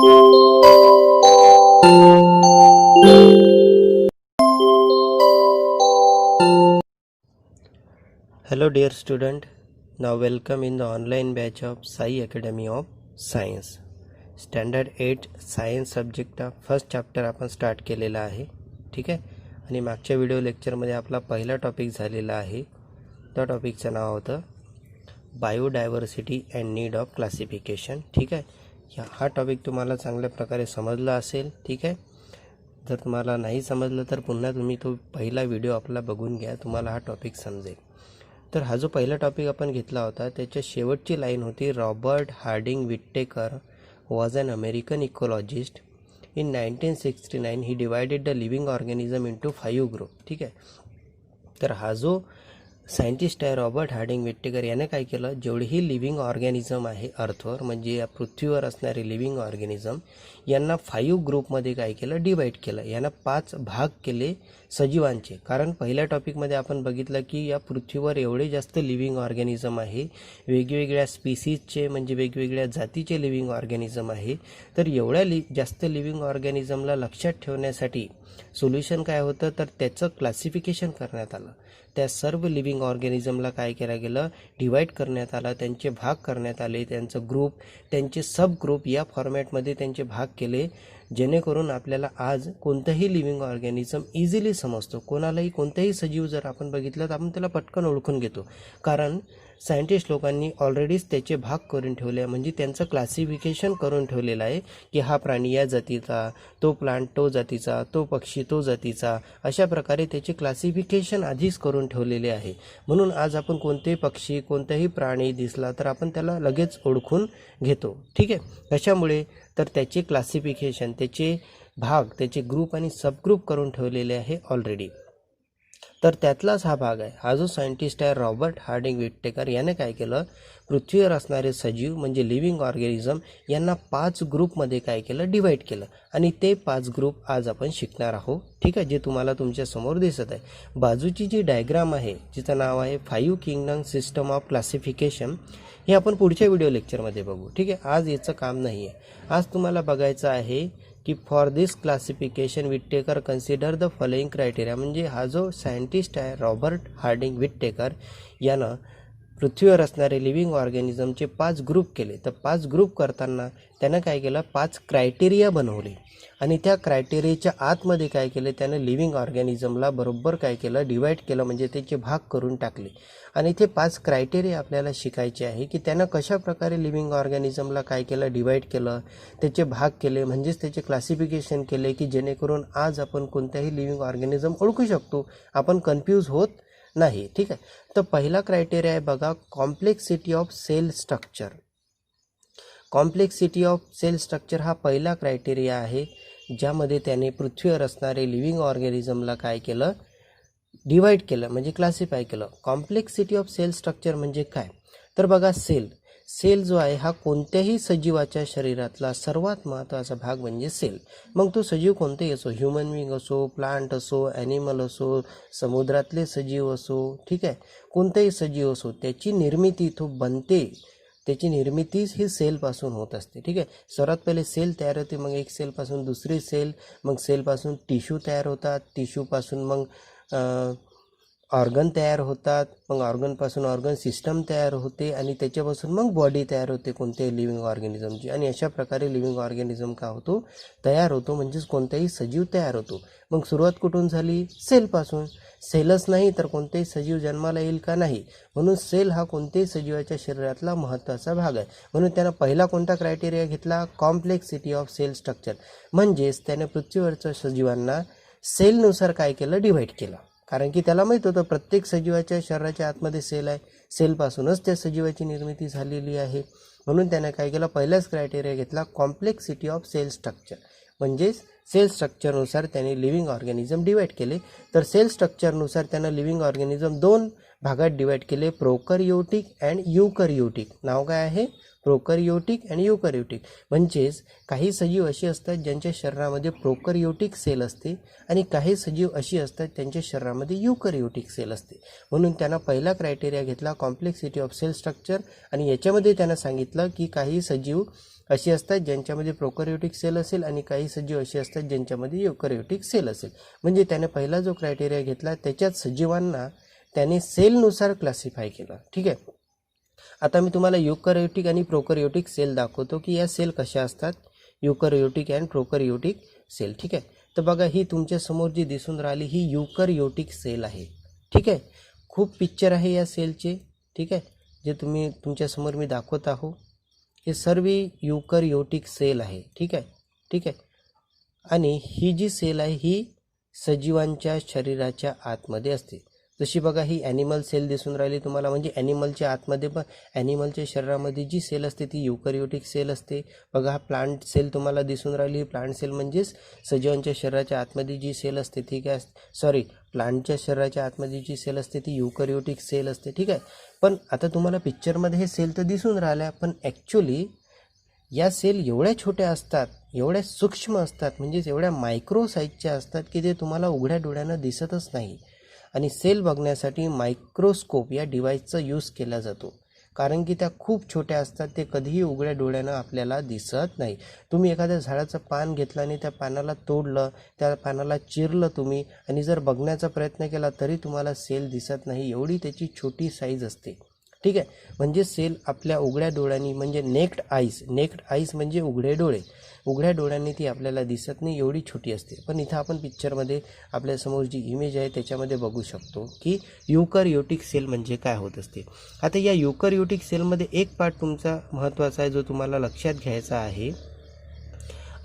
Hello dear student, now welcome in the online batch of Sai Academy of Science. Standard 8 science सब्जेक्टचा first chapter आपण start केलेला आहे. ठीक आहे. आणि मागच्या व्हिडिओ लेक्चरमध्ये आपला पहिला टॉपिक झालेला आहे. त्या टॉपिकचं नाव होतं biodiversity and need of classification. ठीक आहे. हा टॉपिक तुम्हाला चांगल्या प्रकारे समजला असेल. ठीक आहे. जर तुम्हाला नाही समजलं तर पुन्हा तुम्ही तो पहिला व्हिडिओ आपला बघून घ्या, तुम्हाला हा टॉपिक समजेल. तर हा जो पहिला टॉपिक आपण घेतला होता त्याच्या शेवटची लाईन होती, Robert Harding Whittaker was an American ecologist. In 1969 he divided the living organism into 5 group. ठीक आहे. तर हा जो सायंटिस्ट आहे रॉबर्ट हार्डिंग विट्टेकर याने काय केलं, जेवढीही लिव्हिंग ऑर्गॅनिझम आहे अर्थवर म्हणजे या पृथ्वीवर असणारे लिव्हिंग ऑर्गॅनिझम यांना 5 ग्रुपमध्ये काय केलं, डिवाईड केलं. यांना 5 भाग केले सजीवांचे. कारण पहिल्या टॉपिकमध्ये आपण बघितलं की या पृथ्वीवर एवढे जास्त लिव्हिंग ऑर्गॅनिझम आहे, वेगवेगळ्या स्पीसीजचे म्हणजे वेगवेगळ्या जातीचे लिव्हिंग ऑर्गॅनिझम आहे. तर एवढ्या जास्त लिव्हिंग ऑर्गॅनिझमला लक्षात ठेवण्यासाठी सोल्युशन काय होतं, तर त्याचं क्लासिफिकेशन करण्यात आलं. त्या सर्व लिव्हिंग ऑर्गॅनिझमला काय केलं गेलं, डिवाईड करण्यात आलं, त्यांचे भाग करण्यात आले, त्यांचं ग्रुप, त्यांचे सब ग्रुप या फॉर्मॅटमध्ये त्यांचे भाग केले, जेणेकरून आपल्याला आज कोणतंही लिव्हिंग ऑर्गॅनिझम इझिली समजतो. कोणालाही कोणताही सजीव जर आपण बघितलं तर आपण त्याला पटकन ओळखून घेतो, कारण सायंटिस्ट लोकांनी ऑलरेडीच त्याचे भाग करून ठेवले, म्हणजे त्यांचं क्लासिफिकेशन करून ठेवलेलं आहे की हा प्राणी या जातीचा, तो प्लांट तो जातीचा, तो पक्षी तो जातीचा, अशा प्रकारे त्याचे क्लासिफिकेशन आधीच करून ठेवलेले आहे. म्हणून आज आपण कोणतेही पक्षी कोणताही प्राणी दिसला तर आपण त्याला लगेच ओळखून घेतो. ठीक आहे. कशामुळे, तर त्याचे क्लासिफिकेशन, त्याचे भाग, त्याचे ग्रुप आणि सबग्रुप करून ठेवलेले आहे ऑलरेडी. तर त्यातलाच हा भाग आहे. हा जो सायंटिस्ट आहे रॉबर्ट हार्डिंग विट्टेकर याने काय केलं, पृथ्वीवर असणारे सजीव म्हणजे लिव्हिंग ऑर्गॅनिझम यांना 5 ग्रुपमध्ये काय केलं, डिवाईड केलं. आणि ते 5 ग्रुप आज आपण शिकणार आहोत. ठीक आहे. जे तुम्हाला तुमच्या समोर दिसत आहे. बाजूची जी डायग्राम आहे जिचं नाव आहे 5 किंगडम सिस्टम ऑफ क्लासिफिकेशन, हे आपण पुढच्या व्हिडिओ लेक्चरमध्ये बघू. ठीक आहे. आज याचं काम नाही आहे. आज तुम्हाला बघायचं आहे की for this classification Whittaker consider the following criteria. म्हणजे हा जो सायंटिस्ट आहे रॉबर्ट हार्डिंग विट्टेकर यानं पृथ्वीवर असणारे लिव्हिंग ऑर्गॅनिझमचे 5 ग्रुप केले. तर 5 ग्रुप करताना त्यानं काय केलं, 5 क्रायटेरिया बनवले आणि त्या क्रायटेरियाच्या आतमध्ये काय केले, त्यानं लिव्हिंग ऑर्गॅनिझमला बरोबर काय केलं, डिवाईड केलं, म्हणजे त्याचे भाग करून टाकले. आणि ते 5 क्रायटेरिया आपल्याला शिकायचे आहे की त्यानं कशा प्रकारे लिव्हिंग ऑर्गॅनिझमला काय केलं, डिवाईड केलं, त्याचे भाग केले, म्हणजेच त्याचे क्लासिफिकेशन केले की जेणेकरून आज आपण कोणत्याही लिव्हिंग ऑर्गॅनिझम ओळखू शकतो, आपण कन्फ्यूज होत नाही. ठीक आहे. तर पहिला क्रायटेरिया आहे बघा, complexity of cell structure. Complexity of cell structure हा पहिला क्रायटेरिया आहे, ज्यामध्ये त्याने पृथ्वीवर असणारे लिव्हिंग ऑर्गॅनिझमला काय केलं, डिवाईड केलं, म्हणजे क्लासिफाय केलं. कॉम्प्लेक्सिटी ऑफ सेल स्ट्रक्चर म्हणजे काय, तर बघा सेल जो आहे हा कोणत्याही सजीवाच्या शरीरातला सर्वात महत्त्वाचा भाग म्हणजे सेल. मग तो सजीव कोणतेही असो, ह्युमन बिंग असो, प्लांट असो, ॲनिमल असो, समुद्रातले सजीव असो, ठीक आहे, कोणतेही सजीव असो, त्याची निर्मिती तो बनते, त्याची निर्मितीच ही सेलपासून होत असते. ठीक आहे. सर्वात पहिले सेल तयार होते, मग एक सेलपासून दुसरी सेल, मग सेलपासून टिश्यू तयार होतात, टिश्यूपासून मग ऑर्गन तयार होतात, मग ऑर्गनपासून ऑर्गन सिस्टम तयार होते आणि त्याच्यापासून मग बॉडी तयार होते कोणत्याही लिव्हिंग ऑर्गॅनिझमची. आणि अशा प्रकारे लिव्हिंग ऑर्गॅनिझम का होतो, तयार होतो, म्हणजेच कोणताही सजीव तयार होतो. मग सुरुवात कुठून झाली, सेलपासून. सेलच नाही तर कोणतेही सजीव जन्माला येईल का, नाही. म्हणून सेल हा कोणत्याही सजीवाच्या शरीरातला महत्त्वाचा भाग आहे. म्हणून त्यानं पहिला कोणता क्रायटेरिया घेतला, कॉम्प्लेक्सिटी ऑफ सेल स्ट्रक्चर. म्हणजेच त्याने पृथ्वीवरच्या सजीवांना सेलनुसार काय केलं, डिवाईड केलं. कारण की त्याला माहीत होतं प्रत्येक सजीवाच्या शरीराच्या आतमध्ये सेल आहे, सेलपासूनच त्या सजीवाची निर्मिती झालेली आहे. म्हणून त्याने काय केलं, पहिलाच क्रायटेरिया घेतला, कॉम्प्लेक्सिटी ऑफ सेल स्ट्रक्चर. म्हणजेच सेल स्ट्रक्चरनुसार त्याने लिव्हिंग ऑर्गॅनिझम डिवाईड केले. तर सेल स्ट्रक्चरनुसार त्यानं लिव्हिंग ऑर्गॅनिझम 2 भागात डिवाईड केले, प्रोकॅरियोटिक अँड युकॅरियोटिक. नाव काय आहे, प्रोकॅरियोटिक अँड युकॅरियोटिक. म्हणजेच काही सजीव अशी असतात ज्यांच्या शरीरामध्ये प्रोकॅरियोटिक सेल असते आणि काही सजीव अशी असतात त्यांच्या शरीरामध्ये युकॅरियोटिक सेल असते. म्हणून त्यांना पहिला क्रायटेरिया घेतला, कॉम्प्लेक्सिटी ऑफ सेल स्ट्रक्चर. आणि याच्यामध्ये त्यानं सांगितलं की काही सजीव अशी असतात ज्यांच्यामध्ये प्रोकॅरियोटिक सेल असेल आणि काही सजीव असे असतात ज्यांच्यामध्ये युकॅरियोटिक सेल असेल. म्हणजे त्याने पहिला जो क्रायटेरिया घेतला त्याच्यात सजीवांना त्याने सेलनुसार क्लासिफाय केलं. ठीक आहे. आता मी तुम्हाला युकॅरियोटिक आणि प्रोकॅरियोटिक सेल दाखवतो की या सेल कशा असतात, युकॅरियोटिक अँड प्रोकॅरियोटिक सेल. ठीक आहे. तर बघा ही तुमच्या समोर जी दिसून राहिली ही युकॅरियोटिक सेल आहे. ठीक आहे. खूप पिक्चर आहे या सेलचे. ठीक आहे. जे तुम्ही तुमच्यासमोर मी दाखवत आहो हे सर्व युकॅरियोटिक सेल आहे. ठीक आहे. ठीक आहे. आणि ही जी सेल आहे ही सजीवांच्या शरीराच्या आतमध्ये असते. जशी बघा ही ॲनिमल सेल दिसून राहिली तुम्हाला, म्हणजे ॲनिमलच्या आतमध्ये पण ॲनिमलच्या शरीरामध्ये जी सेल असते ती युकॅरियोटिक सेल असते. बघा हा प्लांट सेल तुम्हाला दिसून राहिली. प्लांट सेल म्हणजेच सजीवांच्या शरीराच्या आतमध्ये जी सेल असते, ठीक आहे, सॉरी, प्लांटच्या शरीराच्या आतमध्ये जी सेल असते ती युकॅरियोटिक सेल असते. ठीक आहे. पण आता तुम्हाला पिक्चरमध्ये हे सेल तर दिसून राहिल्या, पण ॲक्च्युली या सेल एवढ्या छोट्या असतात, एवढ्या सूक्ष्म असतात, म्हणजेच एवढ्या मायक्रो साईजच्या असतात की ते तुम्हाला उघड्या डोळ्यानं दिसतच नाही. आणि सेल बघण्यासाठी मायक्रोस्कोप या डिव्हाइसचा यूज केला जातो, कारण की त्या खूप छोट्या असतात, ते कधीही उघड्या डोळ्यानं आपल्याला दिसत नाही. तुम्ही एखाद्या झाडाचं पान घेतलं आणि त्या पानाला तोडलं, त्या पानाला चिरलं तुम्ही आणि जर बघण्याचा प्रयत्न केला तरी तुम्हाला सेल दिसत नाही, एवढी त्याची छोटी साईज असते. ठीक आहे. म्हणजे सेल आपल्या उघड्या डोळ्यांनी, म्हणजे नेक्ड आईज म्हणजे उघडे डोळे, उघड्या डोळ्यांनी ती आपल्याला दिसत नाही, एवढी छोटी असते. पण इथं आपण पिक्चरमध्ये आपल्यासमोर जी इमेज आहे त्याच्यामध्ये बघू शकतो की युकॅरियोटिक सेल म्हणजे काय होत असते. आता या युकॅरियोटिक सेलमध्ये एक पार्ट तुमचा महत्त्वाचा आहे जो तुम्हाला लक्षात घ्यायचा आहे,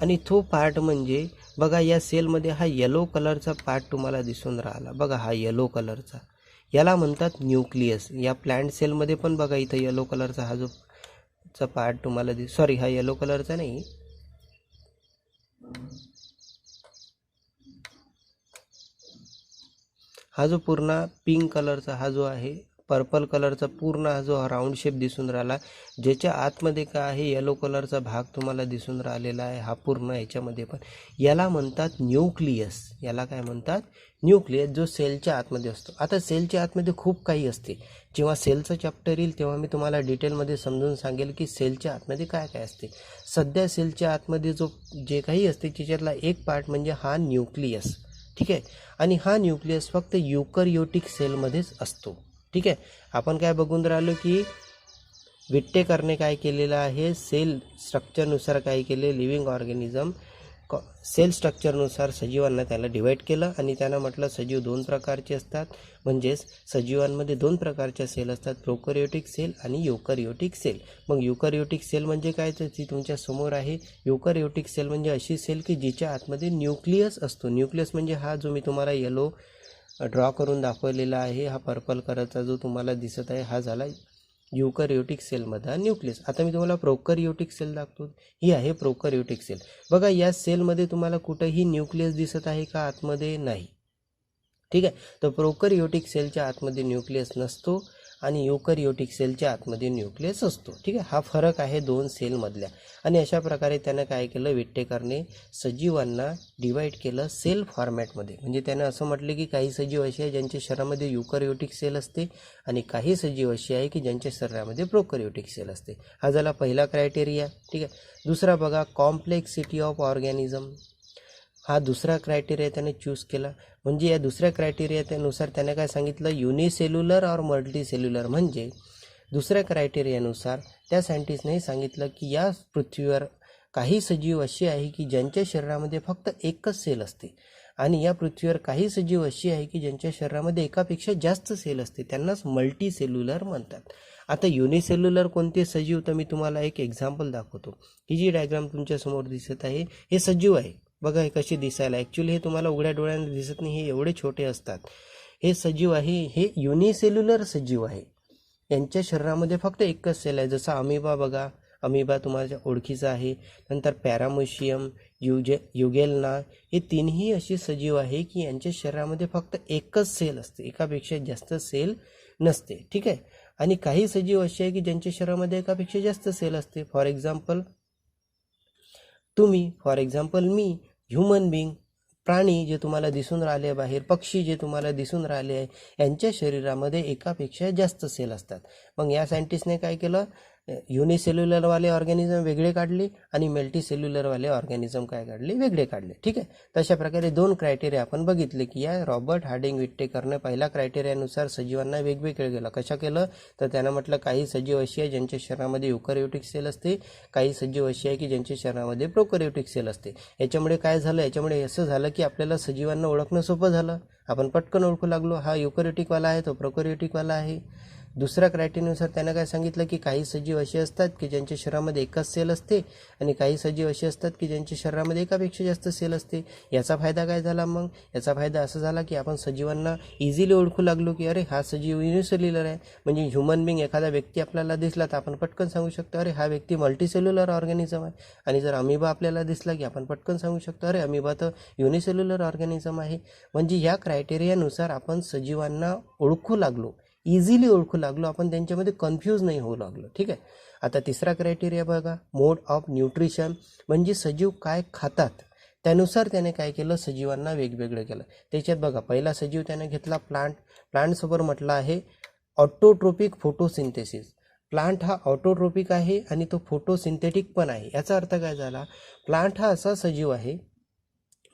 आणि तो पार्ट म्हणजे बघा या सेलमध्ये हा येलो कलरचा पार्ट तुम्हाला दिसून राहिला. बघा हा येलो कलरचा, याला म्हणतात न्यूक्लियस. या प्लांट सेलमध्ये पण बघा इथं येलो कलरचा हा जो पार्ट तुम्हाला सॉरी, हा येलो कलरचा नाही, हा जो पूर्ण पिंक कलरचा हा जो आहे, पर्पल कलरचा पूर्ण हा जो राऊंड शेप दिसून राहिला, ज्याच्या आतमध्ये काय आहे येलो कलरचा भाग तुम्हाला दिसून राहिलेला आहे, हा पूर्ण याच्यामध्ये पण, याला म्हणतात न्यूक्लियस. याला काय म्हणतात? न्यूक्लियस, जो सेलच्या आतमध्ये असतो. आता सेलच्या आतमध्ये खूप काही असते. जेव्हा सेलचं चॅप्टर येईल तेव्हा मी तुम्हाला डिटेलमध्ये समजून सांगेल की सेलच्या आतमध्ये काय काय असते. सध्या सेलच्या आतमध्ये जे काही असते त्याच्यातला एक पार्ट म्हणजे हा न्यूक्लियस. ठीक आहे. आणि हा न्यूक्लियस फक्त युकॅरियोटिक सेलमध्येच असतो. ठीक आहे. आपण काय बघून राहिलो की विट्टेकरने काय केलेलं आहे, सेल स्ट्रक्चरनुसार काय केले, लिव्हिंग ऑर्गॅनिझम सेल स्ट्रक्चरनुसार सजीवांना त्याला डिवाईड केलं आणि त्यानं म्हटलं सजीव दोन प्रकारचे असतात. म्हणजेच सजीवांमध्ये दोन प्रकारच्या सेल असतात, प्रोकॅरियोटिक सेल आणि युकॅरियोटिक सेल. मग युकॅरियोटिक सेल म्हणजे काय, तर ती तुमच्या समोर आहे. युकॅरियोटिक सेल म्हणजे अशी सेल की जिच्या आतमध्ये न्यूक्लियस असतो. न्यूक्लियस म्हणजे हा जो मी तुम्हाला येलो ड्रॉ करून दाखवलेला आहे, हा पर्पल कलरचा जो तुम्हाला दिसत आहे, हा झाला युकॅरियोटिक सेलमधला न्यूक्लियस. आता मी तुम्हाला प्रोकॅरियोटिक सेल दाखवतो. ही आहे प्रोकॅरियोटिक सेल. बघा या सेलमध्ये तुम्हाला कुठेही न्यूक्लियस दिसत आहे का आतमध्ये? नाही. ठीक आहे. तर प्रोकॅरियोटिक सेलच्या आतमध्ये न्यूक्लियस नसतो आणि युकॅरियोटिक सेलच्या आतमध्ये न्यूक्लियस असतो. ठीक आहे. हा फरक आहे दोन सेलमधल्या. आणि अशा प्रकारे त्यानं काय केलं, विट्टेकरने सजीवांना डिवाईड केलं सेल फॉर्मॅटमध्ये. म्हणजे त्यानं असं म्हटलं की काही सजीव असे आहे ज्यांच्या शरीरामध्ये युकॅरियोटिक सेल असते आणि काही सजीव असे आहे की ज्यांच्या शरीरामध्ये प्रोकॅरियोटिक सेल असते. हा झाला पहिला क्रायटेरिया. ठीक आहे. दुसरा बघा, कॉम्प्लेक्सिटी ऑफ ऑर्गॅनिझम. हा दुसरा क्रायटेरिया त्याने चूज केला. म्हणजे या दुसऱ्या क्रायटेरियानुसार त्याने काय सांगितलं, युनिसेल्युलर और मल्टीसेल्युलर. म्हणजे दुसऱ्या क्रायटेरियानुसार त्या सायंटिस्टने सांगितलं की या पृथ्वीवर काही सजीव असे आहे की ज्यांच्या शरीरामध्ये फक्त एकच सेल असते आणि या पृथ्वीवर काही सजीव अशी आहे की ज्यांच्या शरीरामध्ये एकापेक्षा जास्त सेल असते, त्यांनाच मल्टीसेल्युलर म्हणतात. आता युनिसेल्युलर कोणते सजीव, तर मी तुम्हाला एक एक्झाम्पल दाखवतो. ही जी डायग्राम तुमच्यासमोर दिसत आहे हे सजीव आहे. बघा हे कसे दिसायला, ॲक्च्युली हे तुम्हाला उघड्या डोळ्याने दिसत नाही, हे एवढे छोटे असतात. हे सजीव आहे, हे युनिसेल्युलर सजीव आहे. यांच्या शरीरामध्ये फक्त एकच सेल आहे. जसा अमिबा बघा, अमिबा तुम्हाला ओळखीचा आहे. नंतर पॅरामोशियम, युगेलना, हे तीनही अशी सजीव आहे की यांच्या शरीरामध्ये फक्त एकच सेल असते, एकापेक्षा जास्त सेल नसते. ठीक आहे. आणि काही सजीव असे आहे की ज्यांच्या शरीरामध्ये एकापेक्षा जास्त सेल असते. फॉर एक्झाम्पल तुम्ही, for example me, human being, प्राणी जे तुम्हाला दिसून राहिले बाहेर, पक्षी जे तुम्हाला दिसून राहिले आहे, यांच्या शरीरामध्ये एकापेक्षा जास्त सेल असतात. मग या सायंटिस्टने काय केलं, युनिसेल्युलरवाले ऑर्गॅनिझम वेगळे काढले आणि मल्टीसेल्युलरवाले ऑर्गॅनिझम काय काढले, वेगळे काढले. ठीक आहे. तशा प्रकारे 2 क्रायटेरिया आपण बघितले की या रॉबर्ट हार्डिंग विट्टेकरनं पहिल्या क्रायटेरियानुसार सजीवांना वेगवेगळे केलं. कशा केलं तर त्यानं म्हटलं काही सजीव अशी आहे ज्यांच्या शरीरामध्ये युकॅरियोटिक सेल असते, काही सजीव अशी आहे की ज्यांच्या शरीरामध्ये प्रोकॅरियोटिक सेल असते. याच्यामुळे काय झालं, याच्यामुळे असं झालं की आपल्याला सजीवांना ओळखणं सोपं झालं. आपण पटकन ओळखू लागलो, हा युकॅरियोटिकवाला आहे, तो प्रोकॅरियोटिकवाला आहे. दुसऱ्या क्रायटेरियानुसार त्यानं काय सांगितलं की काही सजीव असे असतात की ज्यांच्या शरीरामध्ये एकच सेल असते आणि काही सजीव असे असतात की ज्यांच्या शरीरामध्ये एकापेक्षा जास्त सेल असते. याचा फायदा काय झाला मग, याचा फायदा असा झाला की आपण सजीवांना इझिली ओळखू लागलो की अरे हा सजीव युनिसेल्युलर आहे. म्हणजे ह्युमन बिंग एखादा व्यक्ती आपल्याला दिसला तर आपण पटकन सांगू शकतो अरे हा व्यक्ती मल्टीसेल्युलर ऑर्गॅनिझम आहे. आणि जर अमिबा आपल्याला दिसला की आपण पटकन सांगू शकतो अरे अमिबा तर युनिसेल्युलर ऑर्गॅनिझम आहे. म्हणजे या क्रायटेरियानुसार आपण सजीवांना ओळखू लागलो, इझिली ओळखू लागलो, आपण त्यांच्यामध्ये कन्फ्यूज नाही होऊ लागलो. ठीक आहे. आता तिसरा क्रायटेरिया बघा, मोड ऑफ न्यूट्रिशन, म्हणजे सजीव काय खातात त्यानुसार त्याने काय केलं, सजीवांना वेगवेगळं केलं. त्याच्यात बघा पहिला सजीव त्याने घेतला प्लांटसोबत म्हटलं आहे ऑटोट्रोपिक फोटोसिंथेसिस. प्लांट हा ऑटोट्रोपिक आहे आणि तो फोटोसिंथेटिक पण आहे. याचा अर्थ काय झाला, प्लांट हा असा सजीव आहे,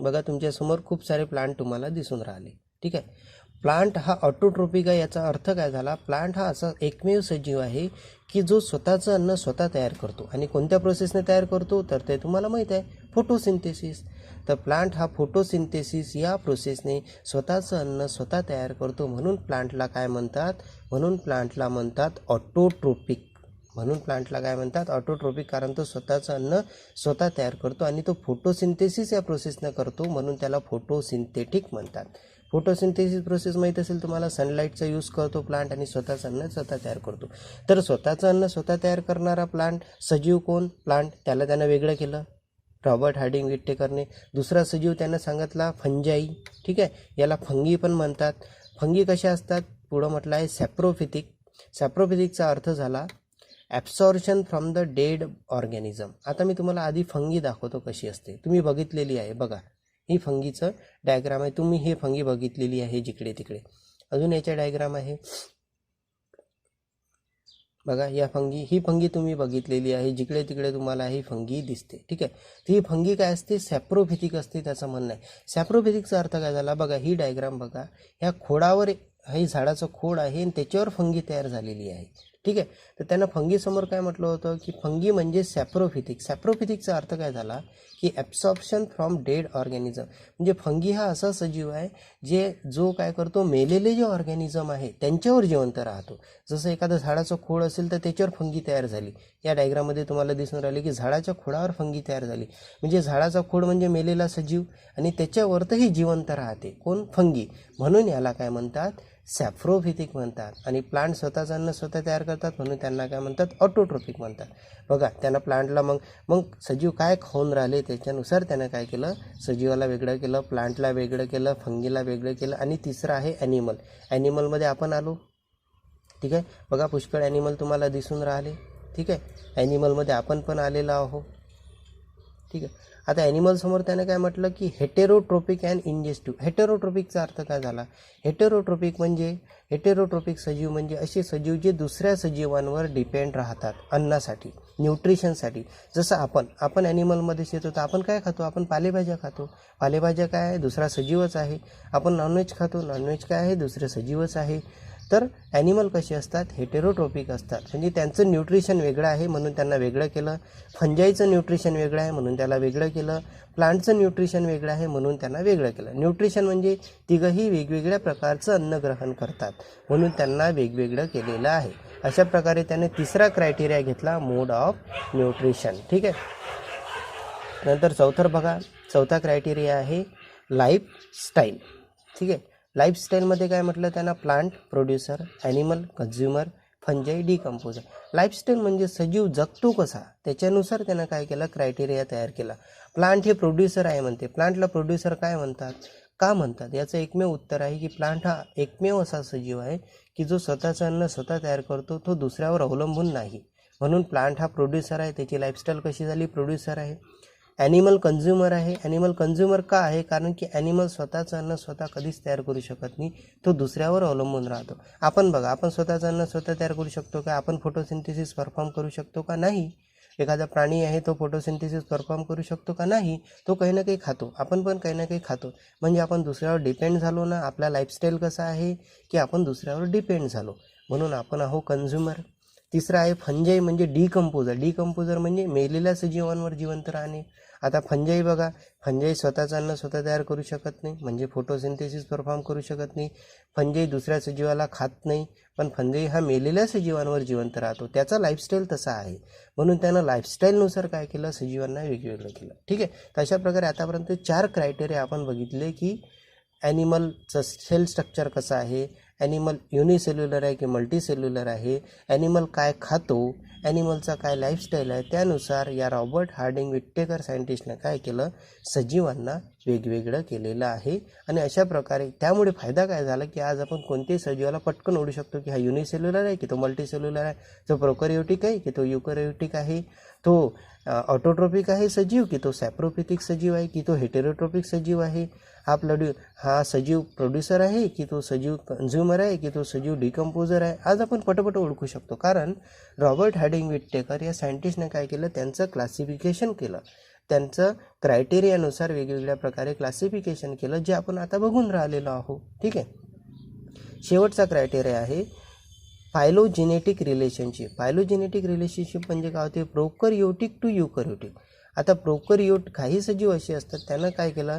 बघा तुमच्यासमोर खूप सारे प्लांट तुम्हाला दिसून राहिले. ठीक आहे. प्लांट हा ऑटोट्रोपिक आहे. याचा अर्थ काय झाला, प्लांट हा असा एकमेव सजीव आहे की जो स्वतःचं अन्न स्वतः तयार करतो. आणि कोणत्या प्रोसेसने तयार करतो तर ते तुम्हाला माहीत आहे, फोटोसिंथेसिस. तर प्लांट हा फोटोसिंथेसिस या प्रोसेसने स्वतःचं अन्न स्वतः तयार करतो. म्हणून प्लांटला काय म्हणतात, म्हणून प्लांटला म्हणतात ऑटोट्रोपिक. म्हणून प्लांटला काय म्हणतात, ऑटोट्रोपिक, कारण तो स्वतःचं अन्न स्वतः तयार करतो आणि तो फोटोसिंथेसिस या प्रोसेसनं करतो, म्हणून त्याला फोटोसिंथेटिक म्हणतात. फोटोसिंथेसिस प्रोसेस माहीत असेल तुम्हाला, सनलाईटचा यूज करतो प्लांट आणि स्वतःचं अन्न स्वतः तयार करतो. तर स्वतःचं अन्न स्वतः तयार करणारा प्लांट सजीव कोण, प्लांट, त्यानं वेगळं केलं रॉबर्ट हार्डिंग विट्टेकरने. दुसरा सजीव त्यानं सांगितला फंजाई. ठीक आहे. याला फंगी पण म्हणतात. फंगी कशा असतात, पुढं म्हटलं आहे सॅप्रोफिथिक. सॅप्रोफिथिकचा अर्थ झाला absorption from the dead organism. आता मी तुम्हाला आधी फंगी दाखवतो कशी असते, तुम्ही बघितलेली आहे बघा, ही फंगीचं डायग्राम आहे, तुम्ही ही फंगी बघितलेली आहे जिकडे तिकडे. अजून याच्या डायग्राम आहे बघा, ही फंगी तुम्ही बघितलेली आहे, जिकडे तिकडे तुम्हाला ही फंगी दिसते. ठीक आहे. ही फंगी काय असते, सॅप्रोफिथिक असते, त्याचं म्हणणं आहे. सॅप्रोफिथिकचा अर्थ काय झाला बघा, ही डायग्राम बघा, ह्या खोडावर हे झाडाचं खोड आहे आणि त्याच्यावर फंगी तयार झालेली आहे. ठीक आहे. तर त्यांना फंगीसमोर काय म्हटलं होतं की फंगी म्हणजे सॅप्रोफिथिक. सॅप्रोफिथिकचा अर्थ काय झाला की ॲब्सॉर्प्शन फ्रॉम डेड ऑर्गॅनिझम. म्हणजे फंगी हा असा सजीव आहे जो काय करतो, मेलेले जे ऑर्गॅनिझम आहे त्यांच्यावर जिवंत राहतो. जसं एखादं झाडाचं खोड असेल तर त्याच्यावर फंगी तयार झाली. या डायग्राममध्ये तुम्हाला दिसून राहिले की झाडाच्या खोडावर फंगी तयार झाली. म्हणजे झाडाचा खोड म्हणजे मेलेला सजीव आणि त्याच्यावरतही जिवंत राहते कोण, फंगी. म्हणून याला काय म्हणतात, सॅप्रोफिथिक म्हणतात. आणि प्लांट स्वतःचं अन्न स्वतः तयार करतात म्हणून त्यांना काय म्हणतात, ऑटोट्रोपिक म्हणतात. बघा त्यांना प्लांटला मग सजीव काय खाऊन राहिले त्याच्यानुसार त्यानं काय केलं, सजीवाला वेगळं केलं, प्लांटला वेगळं केलं, फंगीला वेगळं केलं. आणि तिसरं आहे ॲनिमल. ॲनिमलमध्ये आपण आलो. ठीक आहे. बघा पुष्कळ ॲनिमल तुम्हाला दिसून राहिले. ठीक आहे. ॲनिमलमध्ये आपण पण आलेलो आहोत. ठीक आहे. आता ॲनिमलसमोर त्याने काय म्हटलं की हेटेरोट्रोपिक अँड इंजेस्टिव्ह. हेटेरोट्रोपिकचा अर्थ काय झाला, हेटेरोट्रोपिक सजीव म्हणजे असे सजीव जे दुसऱ्या सजीवांवर डिपेंड राहतात अन्नासाठी, न्यूट्रिशनसाठी. जसं आपण ॲनिमलमध्येच येतो तर आपण काय खातो, आपण पालेभाज्या खातो. पालेभाज्या काय आहे, दुसरा सजीवच आहे. आपण नॉनव्हेज खातो, नॉनव्हेज काय आहे, दुसरं सजीवच आहे. तर ॲनिमल कसे असतात, हेटेरोट्रोपिक असतात. म्हणजे त्यांचं न्यूट्रिशन वेगळं आहे म्हणून त्यांना वेगळं केलं. फंजाईचं न्यूट्रिशन वेगळं आहे म्हणून त्याला वेगळं केलं. प्लांटचं न्यूट्रिशन वेगळं आहे म्हणून त्यांना वेगळं केलं. न्यूट्रिशन म्हणजे तिघंही वेगवेगळ्या प्रकारचं अन्न ग्रहण करतात म्हणून त्यांना वेगवेगळं केलेलं आहे. अशा प्रकारे त्याने तिसरा क्रायटेरिया घेतला, मोड ऑफ न्यूट्रिशन. ठीक आहे. नंतर चौथा क्रायटेरिया आहे लाईफस्टाईल. ठीक आहे. लाईफस्टाईलमध्ये काय म्हटलं त्यांना, plant producer, animal consumer, fungi decomposer. Lifestyle म्हणजे सजीव जगतो कसा त्याच्यानुसार त्यानं काय केलं, क्रायटेरिया तयार केला. प्लांट हे प्रोड्युसर आहे म्हणते. प्लांटला प्रोड्युसर काय म्हणतात, का म्हणतात, याचं एकमेव उत्तर आहे की प्लांट हा एकमेव असा सजीव आहे की जो स्वतःचं अन्न स्वतः तयार करतो, तो दुसऱ्यावर अवलंबून नाही. म्हणून प्लांट हा प्रोड्युसर आहे. त्याची लाईफस्टाईल कशी झाली, प्रोड्युसर आहे. ॲनिमल कन्झ्युमर आहे. ॲनिमल कन्झ्युमर का आहे? कारण की ॲनिमल स्वतःचं अन्न स्वतः कधीच तयार करू शकत नाही, तो दुसऱ्यावर अवलंबून राहतो. आपण बघा, आपण स्वतःचं अन्न स्वतः तयार करू शकतो का? आपण फोटोसिंथेसिस परफॉर्म करू शकतो का? नाही. एखादा प्राणी आहे तो फोटोसिंथेसिस परफॉर्म करू शकतो का? नाही. तो काही ना काही खातो, आपण पण काही ना काही खातो. म्हणजे आपण दुसऱ्यावर डिपेंड झालो ना. आपला लाईफस्टाईल कसा आहे की आपण दुसऱ्यावर डिपेंड झालो, म्हणून आपण आहो कन्झ्युमर. तिसरा आहे फंजाई, म्हणजे डिकंपोजर. डिकंपोजर म्हणजे मेलेल्या सजीवांवर जिवंत राहणे. आता फंजाई बघा, फंजाई स्वतःचं अन्न स्वतः तयार करू शकत नाही, म्हणजे फोटोसिंथेसिस परफॉर्म करू शकत नाही. फंजाई दुसऱ्या सजीवाला खात नाही, पण फंजाई हा मेलेल्या सजीवांवर जिवंत राहतो. त्याचा लाईफस्टाईल तसा आहे, म्हणून त्यानं लाईफस्टाईलनुसार काय केलं, सजीवांना वेगवेगळं केलं. ठीक आहे. तर अशा प्रकारे आतापर्यंत 4 क्रायटेरिया आपण बघितले की ॲनिमलचं सेल स्ट्रक्चर कसं आहे, ॲनिमल युनिसेल्युलर आहे की मल्टीसेल्युलर आहे, ॲनिमल काय खातो, ॲनिमलचा काय लाईफस्टाईल आहे. त्यानुसार या रॉबर्ट हार्डिंग विट्टेकर सायंटिस्टनं काय केलं, सजीवांना वेगवेगळं केलेलं आहे. आणि अशा प्रकारे त्यामुळे फायदा काय झाला की आज आपण कोणत्याही सजीवाला पटकन ओळखू शकतो की हा युनिसेल्युलर आहे की तो मल्टीसेल्युलर आहे, तो प्रोकॅरियोटिक आहे की तो युकॅरियोटिक आहे, तो ऑटोट्रोपिक आहे सजीव की तो सॅप्रोफिथिक सजीव आहे की तो हेटेरोट्रोपिक सजीव आहे, हा सजीव प्रोड्युसर आहे की तो सजीव कन्झ्युमर आहे की तो सजीव डिकंपोजर आहे. आज आपण पटपट ओळखू शकतो, कारण रॉबर्ट हार्डिंग विट्टेकर या सायंटिस्टने काय केलं, त्यांचं क्लासिफिकेशन केलं. त्यांचं क्रायटेरियानुसार वेगवेगळ्या प्रकारे क्लासिफिकेशन केलं, जे आपण आता बघून राहिलेलो आहोत. ठीक आहे. शेवटचा क्रायटेरिया आहे फायलोजेनेटिक रिलेशनशिप. फायलोजेनेटिक रिलेशनशिप म्हणजे काय होते, प्रोकॅरियोटिक टू युकॅरियोटिक. आता प्रोकॅरियोट काही सजीव असे असतात, त्यांना काय केलं,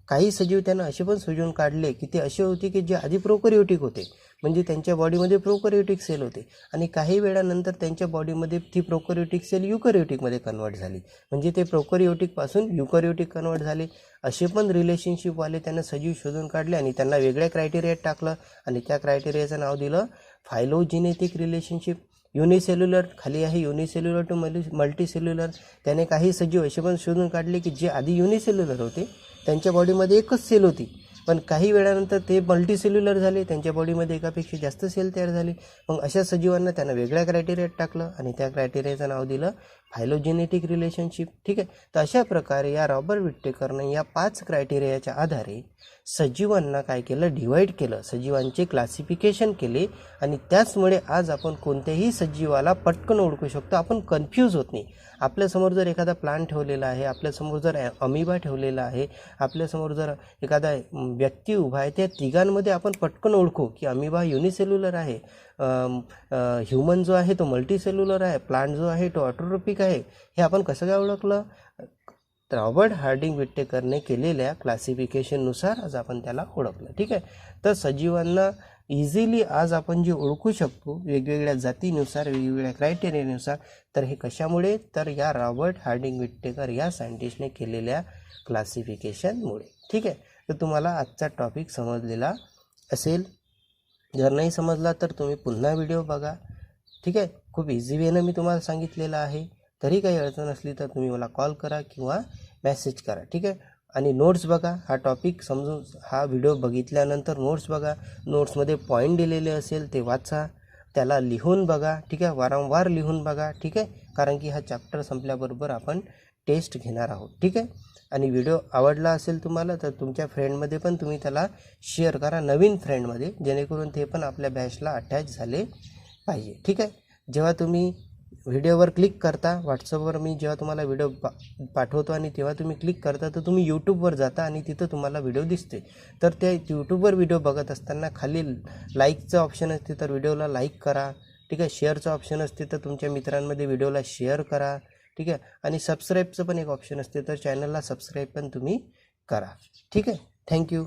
काही सजीव त्यांना असे पण शोधून काढले की ते असे होते की जे आधी प्रोकॅरियोटिक होते, म्हणजे त्यांच्या बॉडीमध्ये प्रोकॅरियोटिक सेल होते, आणि काही वेळानंतर त्यांच्या बॉडीमध्ये ती प्रोकॅरियोटिक सेल युकॅरियोटिकमध्ये कन्वर्ट झाली, म्हणजे ते प्रोकॅरियोटिकपासून युकॅरियोटिक कन्वर्ट झाले. असे पण रिलेशनशिपवाले त्यांना सजीव शोधून काढले आणि त्यांना वेगळ्या क्रायटेरियात टाकलं, आणि त्या क्रायटेरियाचं नाव दिलं फायलोजेनेटिक रिलेशनशिप. युनिसेल्युलर खाली आहे, युनिसेल्युलर टू मल्टीसेल्युलर. त्याने काही सजीव असे पण शोधून काढले की जे आधी युनिसेल्युलर होते, त्यांच्या बॉडीमध्ये एकच सेल होती, पण काही वेळानंतर ते मल्टीसेल्युलर झाले, त्यांच्या बॉडीमध्ये एकापेक्षा जास्त सेल तयार झाले. मग अशा सजीवांना त्यांना वेगळ्या क्रायटेरियात टाकलं आणि त्या क्रायटेरियाचं नाव दिलं फायलोजेनेटिक रिलेशनशिप. ठीक आहे. तर अशा प्रकारे या रॉबर्ट विट्टेकरने या 5 क्रायटेरियाच्या आधारे सजीवांना काय केलं, डिवाईड केलं, सजीवांचे क्लासिफिकेशन केले, आणि त्याचमुळे आज आपण कोणत्याही सजीवाला पटकन ओळखू शकतो, आपण कन्फ्यूज होत नाही. आपल्यासमोर जर एखादा प्लांट ठेवलेला आहे, आपल्यासमोर जर अमिबा ठेवलेला आहे, आपल्यासमोर जर एखादा व्यक्ती उभा आहे, त्या तिघांमध्ये आपण पटकन ओळखू की अमिबा युनिसेल्युलर आहे, ह्युमन जो आहे तो मल्टीसेल्युलर आहे, प्लांट जो आहे तो ऑटोट्रोपिक आहे. हे आपण कसं काय ओळखलं, रॉबर्ट हार्डिंग विट्टेकरने केलेल्या क्लासिफिकेशननुसार आज आपण त्याला ओळखलं. ठीक आहे. तर सजीवांना इझिली आज आपण जे ओळखू शकतो वेगवेगळ्या जातीनुसार, वेगवेगळ्या क्रायटेरियानुसार, तर हे कशामुळे, तर या रॉबर्ट हार्डिंग विट्टेकर या सायंटिस्टने केलेल्या क्लासिफिकेशनमुळे. ठीक आहे. तर तुम्हाला आजचा टॉपिक समजलेला असेल. जर नाही समजला तर तुम्ही पुन्हा व्हिडिओ बघा. ठीक आहे. खूप इझी वेनं मी तुम्हाला सांगितलेलं आहे. तरी काही अडचण असली तर तुम्ही मला कॉल करा किंवा मेसेज करा. ठीक आहे. आणि नोट्स बघा, हा टॉपिक समजून, हा व्हिडिओ बघितल्यानंतर नोट्स बघा, नोट्समध्ये पॉईंट दिलेले असेल ते वाचा, त्याला लिहून बघा. ठीक आहे. वारंवार लिहून बघा. ठीक आहे. कारण की हा चॅप्टर संपल्याबरोबर आपण टेस्ट घेणार आहोत. ठीक आहे. आणि व्हिडिओ आवडला असेल तुम्हाला तर तुमच्या फ्रेंडमध्ये पण तुम्ही त्याला शेअर करा, नवीन फ्रेंडमध्ये, जेणेकरून ते पण आपल्या बॅचला अटॅच झाले पाहिजे. ठीक आहे. जेव्हा तुम्ही व्हिडिओवर क्लिक करता, व्हॉट्सअपवर मी जेव्हा तुम्हाला व्हिडिओ पाठवतो आणि तेव्हा तुम्ही क्लिक करता, तर तुम्ही यूट्यूबवर जाता आणि तिथं तुम्हाला व्हिडिओ दिसते. तर त्या यूट्यूबवर व्हिडिओ बघत असताना खाली लाईकचं ऑप्शन असते, तर व्हिडिओला लाईक करा. ठीक आहे. शेअरचं ऑप्शन असते, तर तुमच्या मित्रांमध्ये व्हिडिओला शेअर करा. ठीक आहे. आणि सबस्क्राईबचं पण एक ऑप्शन असते, तर चॅनलला सबस्क्राईब पण तुम्ही करा. ठीक आहे. थँक्यू.